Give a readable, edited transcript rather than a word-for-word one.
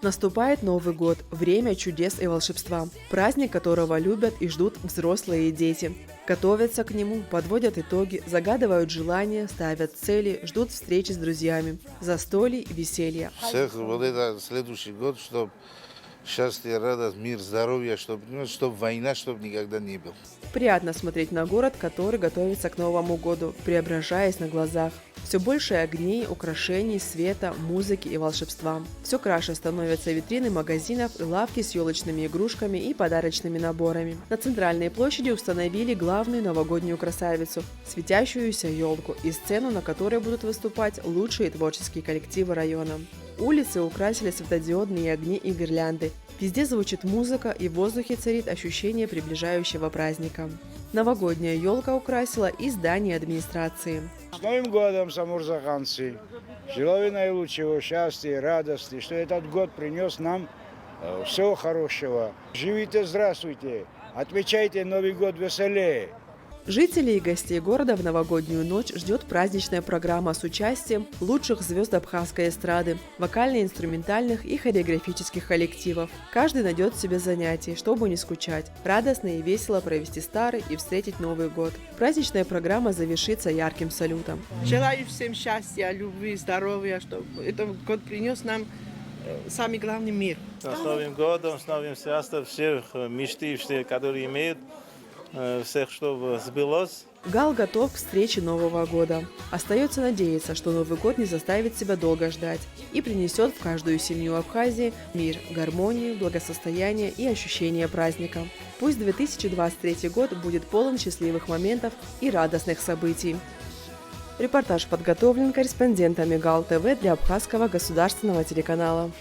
Наступает Новый год, время чудес и волшебства, праздник которого любят и ждут взрослые и дети. Готовятся к нему, подводят итоги, загадывают желания, ставят цели, ждут встречи с друзьями, застолий, веселья. Всех вот это следующий год, чтобы счастье, радость, мир, здоровье, чтобы война, чтобы никогда не было. Приятно смотреть на город, который готовится к Новому году, преображаясь на глазах. Все больше огней, украшений, света, музыки и волшебства. Все краше становятся витрины магазинов и лавки с елочными игрушками и подарочными наборами. На центральной площади установили главную новогоднюю красавицу – светящуюся елку и сцену, на которой будут выступать лучшие творческие коллективы района. Улицы украсили светодиодные огни и гирлянды. Везде звучит музыка, и в воздухе царит ощущение приближающего праздника. Новогодняя елка украсила и здание администрации. С Новым годом, самурзаханцы! Желаю наилучшего счастья и радости, что этот год принес нам всего хорошего. Живите, здравствуйте! Отмечайте Новый год веселее! Жителей и гостей города в новогоднюю ночь ждет праздничная программа с участием лучших звезд абхазской эстрады, вокально-инструментальных и хореографических коллективов. Каждый найдет себе занятие, чтобы не скучать, радостно и весело провести старый и встретить Новый год. Праздничная программа завершится ярким салютом. Желаю всем счастья, любви, здоровья, чтобы этот год принес нам самый главный мир. С Новым годом, с новым счастьем, всех мечты, которые имеют. Всех, чтобы сбылось. Гал готов к встрече Нового года. Остается надеяться, что Новый год не заставит себя долго ждать и принесет в каждую семью Абхазии мир, гармонию, благосостояние и ощущение праздника. Пусть 2023 год будет полон счастливых моментов и радостных событий. Репортаж подготовлен корреспондентами Гал ТВ для Абхазского государственного телеканала.